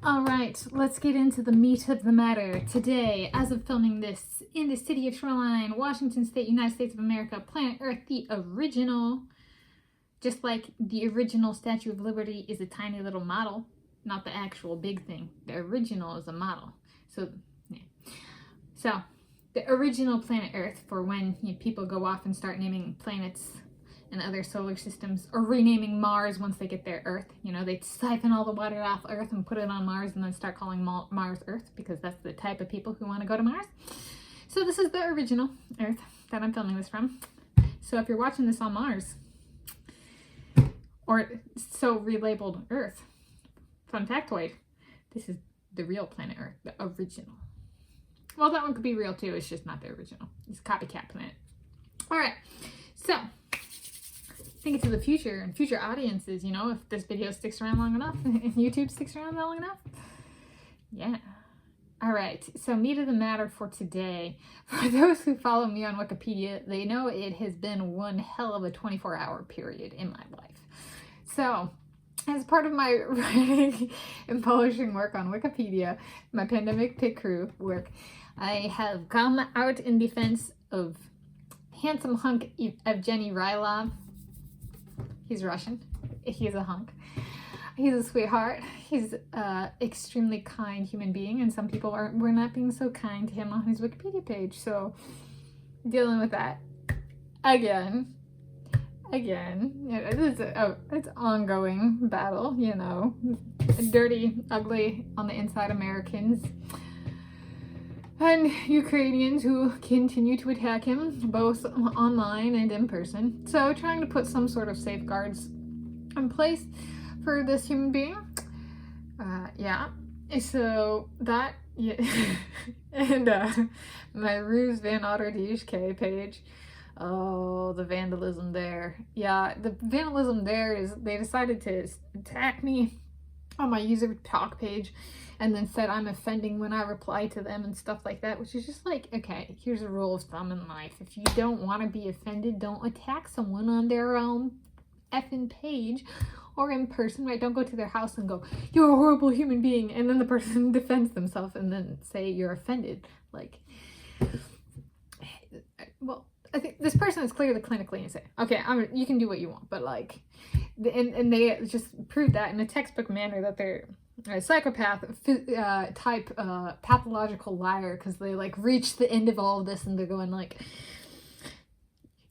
All right, let's get into the meat of the matter. Today, as of filming this, in the city of Shoreline, Washington State, United States of America, planet Earth, the original, just like the original Statue of Liberty is a tiny little model, not the actual big thing. The original is a model. So, yeah. So, the original planet Earth, for when people go off and start naming planets and other solar systems, or renaming Mars once they get their Earth. They siphon all the water off Earth and put it on Mars and then start calling Mars Earth because that's the type of people who want to go to Mars. So this is the original Earth that I'm filming this from. So if you're watching this on Mars, or so relabeled Earth, fun factoid, this is the real planet Earth, the original. Well, that one could be real too, it's just not the original. It's a copycat planet. Alright, so think into the future and future audiences, if this video sticks around long enough and YouTube sticks around long enough. Yeah. All right. So meat of the matter for today. For those who follow me on Wikipedia, they know it has been one hell of a 24-hour period in my life. So as part of my writing and publishing work on Wikipedia, my pandemic pit crew work, I have come out in defense of handsome hunk Evgeny Rylov. He's Russian. He's a hunk. He's a sweetheart. He's an extremely kind human being, and some people were not being so kind to him on his Wikipedia page. So, dealing with that again. It's ongoing battle. Dirty, ugly on the inside Americans and Ukrainians who continue to attack him, both online and in person. So trying to put some sort of safeguards in place for this human being. So that, yeah. And my Ruse Van Otter DHK page. Oh, the vandalism there. Yeah, the vandalism there is they decided to attack me on my user talk page and then said I'm offending when I reply to them and stuff like that, which is just like, okay, here's a rule of thumb in life. If you don't want to be offended, don't attack someone on their own effing page or in person, right? Don't go to their house and go, you're a horrible human being, and then the person defends themselves and then say you're offended. Like, well, I think this person is clearly clinically insane. Okay, you can do what you want, but like, and they just proved that in a textbook manner that they're a psychopath type pathological liar, because they like reached the end of all of this and they're going like,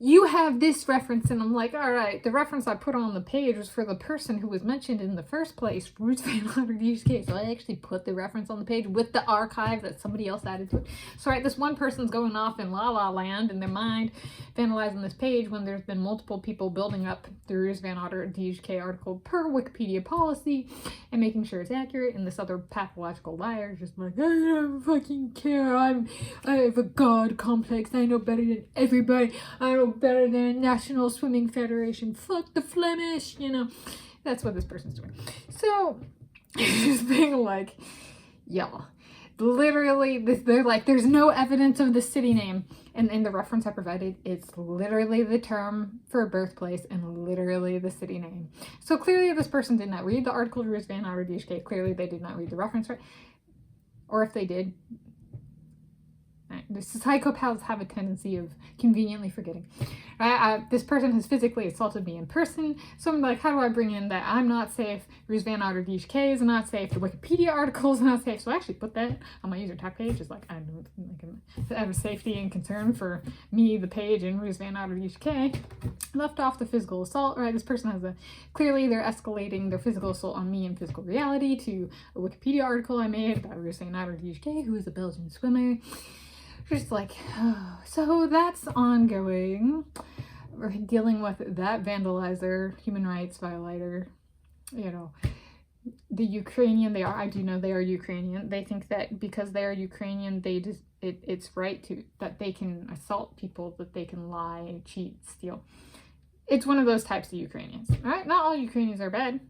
you have this reference, and I'm like, all right, the reference I put on the page was for the person who was mentioned in the first place, Roots Van Otter DHK. So I actually put the reference on the page with the archive that somebody else added to it. So right, this one person's going off in la la land in their mind, vandalizing this page when there's been multiple people building up the Roots Van Otter DHK article per Wikipedia policy and making sure it's accurate, and this other pathological liar is just like, I don't fucking care, I have a god complex, I know better than everybody, I know better than National Swimming Federation, fuck the Flemish, that's what this person's doing. So just being like, yeah, literally they're like, there's no evidence of the city name, and in the reference I provided, it's literally the term for birthplace and literally the city name. So clearly this person did not read the article Roots Van Otter DHK. Clearly they did not read the reference, right? Or if they did, the psychopaths have a tendency of conveniently forgetting. This person has physically assaulted me in person, so I'm like, how do I bring in that I'm not safe, Ruse Van Otter DHK is not safe, the Wikipedia article is not safe, so I actually put that on my user talk page, just like, I have safety and concern for me, the page, and Ruse Van Otter DHK. Left off the physical assault, right? This person has clearly they're escalating their physical assault on me in physical reality to a Wikipedia article I made about Ruse Van Otter DHK, who is a Belgian swimmer. Just like, oh. So that's ongoing. We're dealing with that vandalizer, human rights violator, the Ukrainian, I do know they are Ukrainian. They think that because they are Ukrainian, it's right that they can assault people, that they can lie, cheat, steal. It's one of those types of Ukrainians, right? Not all Ukrainians are bad.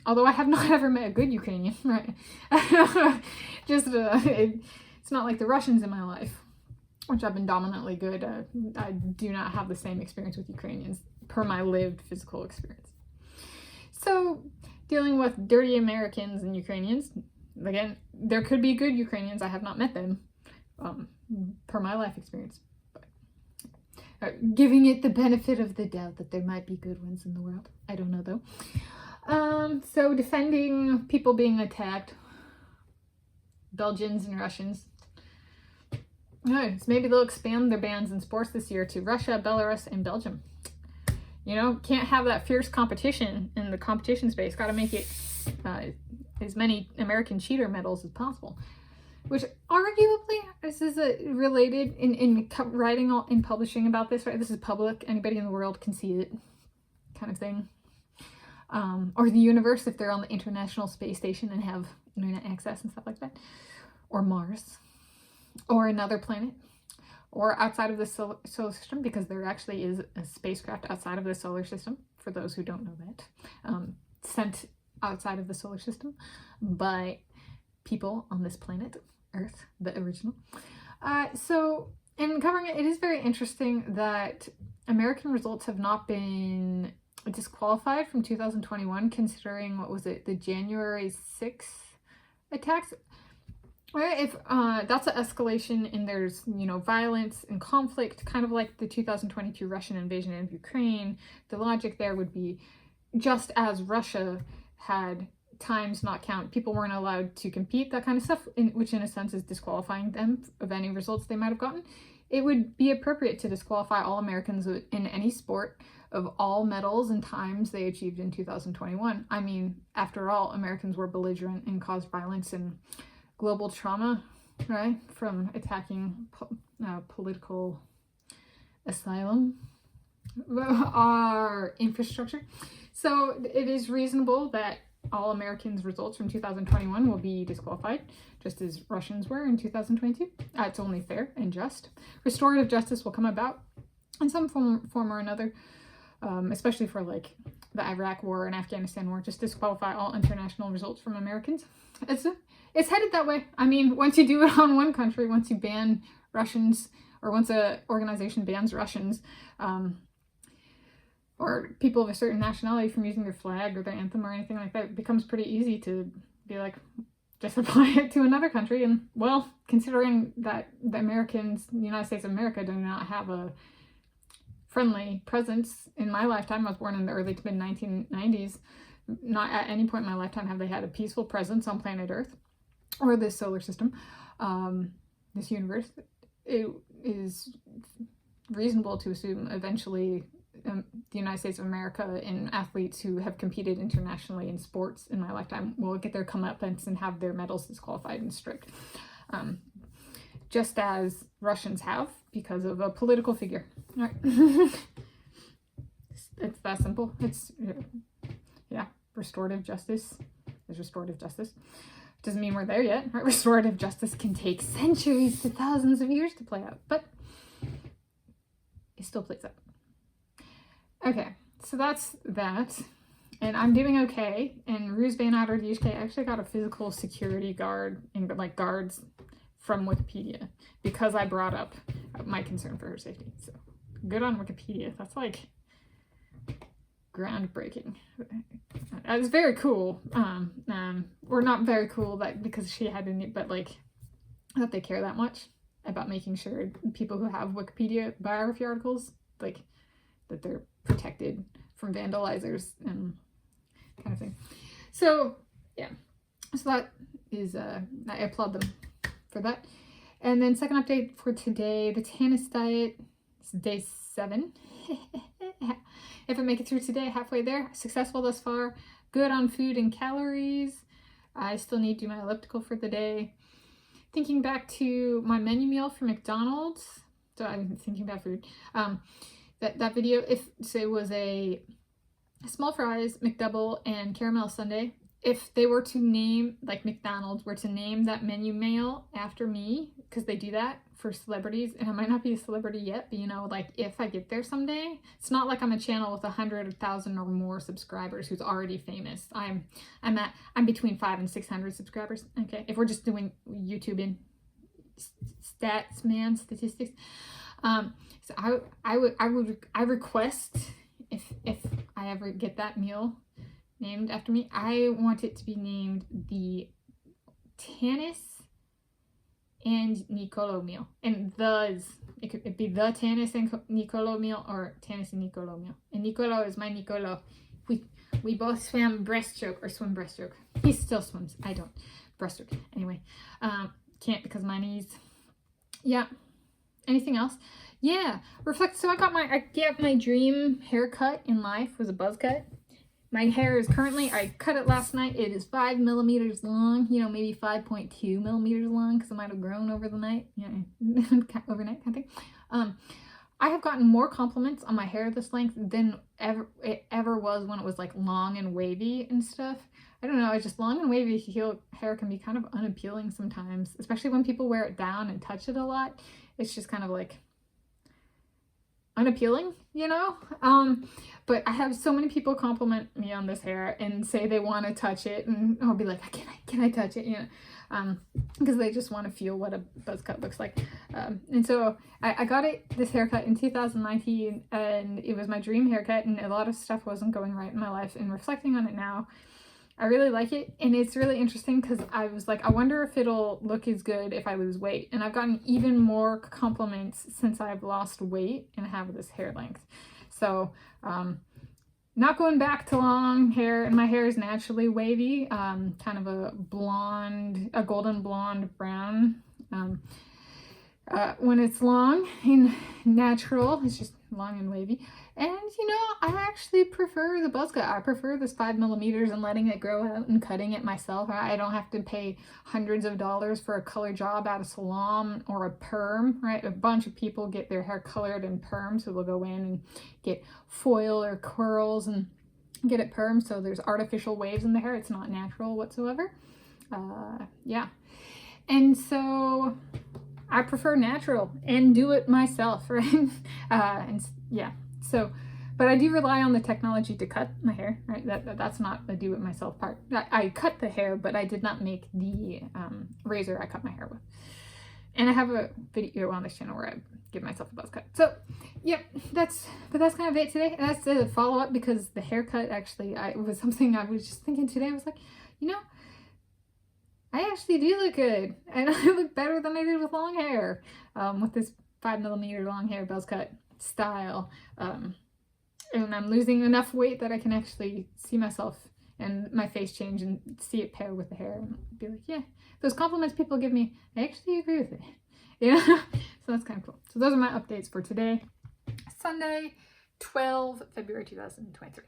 Although I have not ever met a good Ukrainian, right? It's not like the Russians in my life, which I've been dominantly good. I do not have the same experience with Ukrainians per my lived physical experience. So dealing with dirty Americans and Ukrainians, again, there could be good Ukrainians. I have not met them, per my life experience. But giving it the benefit of the doubt that there might be good ones in the world. I don't know though. So defending people being attacked, Belgians and Russians. So maybe they'll expand their bans in sports this year to Russia, Belarus, and Belgium. You know, can't have that fierce competition in the competition space. Got to make it as many American cheater medals as possible. Which arguably, this is related in writing and publishing about this, right? This is public. Anybody in the world can see it, kind of thing. Or the universe if they're on the International Space Station and have internet access and stuff like that. Or Mars. Or another planet. Or outside of the solar system, because there actually is a spacecraft outside of the solar system, for those who don't know that. Sent outside of the solar system by people on this planet, Earth, the original. So, in covering it, it is very interesting that American results have not been disqualified from 2021, considering, what was it, the January 6th attacks? Right, if that's an escalation and there's, you know, violence and conflict, kind of like the 2022 Russian invasion of Ukraine, the logic there would be, just as Russia had times not count, people weren't allowed to compete, that kind of stuff, which in a sense is disqualifying them of any results they might have gotten. It would be appropriate to disqualify all Americans in any sport of all medals and times they achieved in 2021. I mean, after all, Americans were belligerent and caused violence and global trauma, right, from attacking political asylum, our infrastructure. So it is reasonable that all Americans' results from 2021 will be disqualified, just as Russians were in 2022. It's only fair and just. Restorative justice will come about in some form or another, especially for like the Iraq War and Afghanistan War. Just disqualify all international results from Americans. It's headed that way. I mean, once you do it on one country, once you ban Russians, or once a organization bans Russians, or people of a certain nationality from using their flag or their anthem or anything like that, it becomes pretty easy to be like, just apply it to another country. And, well, considering that the Americans, the United States of America, do not have a friendly presence in my lifetime. I was born in the early to mid-1990s. Not at any point in my lifetime have they had a peaceful presence on planet Earth or this solar system, this universe. It is reasonable to assume eventually the United States of America and athletes who have competed internationally in sports in my lifetime will get their comeuppance and have their medals disqualified and stripped. Just as Russians have because of a political figure. All right. It's that simple. It's, yeah, restorative justice is restorative justice. Doesn't mean we're there yet, right? Restorative justice can take centuries to thousands of years to play out, but it still plays out. Okay, so that's that. And I'm doing okay. And Roos Van Outer DHK actually got a physical security guard and like guards from Wikipedia because I brought up my concern for her safety. So good on Wikipedia. That's like groundbreaking. It was very cool. Or not very cool that because she had to, but like that they care that much about making sure people who have Wikipedia biography articles, like that they're protected from vandalizers and kind of thing. So yeah, so that is I applaud them for that. And then second update for today, the Tanis Diet. It's day 7. If I make it through today, halfway there, successful thus far. Good on food and calories. I still need to do my elliptical for the day. Thinking back to my menu meal for McDonald's. So I'm thinking about food. That video, if so it was a small fries, McDouble, and caramel sundae. If they were to name, like McDonald's were to name that menu meal after me, because they do that for celebrities, and I might not be a celebrity yet, but you know, like if I get there someday, it's not like I'm a channel with 100,000 or more subscribers who's already famous. I'm between 500 and 600 subscribers. Okay, if we're just doing YouTube in statistics. So I request if I ever get that meal named after me, I want it to be named the Tanis and Nicolo meal. And it could be the Tanis and Nicolo meal or Tanis and Nicolo meal. And Nicolo is my Nicolo. We both swam breaststroke or swim breaststroke. He still swims. I don't. Breaststroke. Anyway, can't because my knees. Yeah. Anything else? Yeah. Reflect. So I get my dream haircut in life was a buzz cut. My hair is currently, I cut it last night. It is 5 millimeters long, you know, maybe 5.2 millimeters long because it might have grown over the night, you know, overnight kind of thing. I have gotten more compliments on my hair this length than it ever was when it was like long and wavy and stuff. I don't know, it's just long and wavy hair can be kind of unappealing sometimes, especially when people wear it down and touch it a lot. It's just kind of like unappealing, you know? But I have so many people compliment me on this hair and say they want to touch it, and I'll be like, can I touch it? You know, because they just want to feel what a buzz cut looks like. And so I got this haircut in 2019, and it was my dream haircut, and a lot of stuff wasn't going right in my life. And reflecting on it now, I really like it, and it's really interesting because I was like, I wonder if it'll look as good if I lose weight. And I've gotten even more compliments since I've lost weight and have this hair length. So not going back to long hair, and my hair is naturally wavy, kind of a golden blonde brown. When it's long and natural, it's just long and wavy. And you know, I actually prefer the buzz cut. I prefer this 5 millimeters and letting it grow out and cutting it myself. I don't have to pay hundreds of dollars for a color job at a salon or a perm, right? A bunch of people get their hair colored in perm, so they'll go in and get foil or curls and get it perm. So there's artificial waves in the hair. It's not natural whatsoever. Yeah. And so I prefer natural and do it myself, right? And yeah, so, but I do rely on the technology to cut my hair, right? That's not the do it myself part. I cut the hair, but I did not make the razor I cut my hair with. And I have a video on this channel where I give myself a buzz cut. So, yep, that's kind of it today. That's a follow-up because the haircut actually, it was something I was just thinking today. I was like, you know, I actually do look good, and I look better than I did with long hair, with this 5 millimeter long hair buzz cut style, and I'm losing enough weight that I can actually see myself and my face change and see it pair with the hair and be like, yeah, those compliments people give me, I actually agree with it. Yeah, so that's kind of cool. So those are my updates for today, Sunday, February 12, 2023.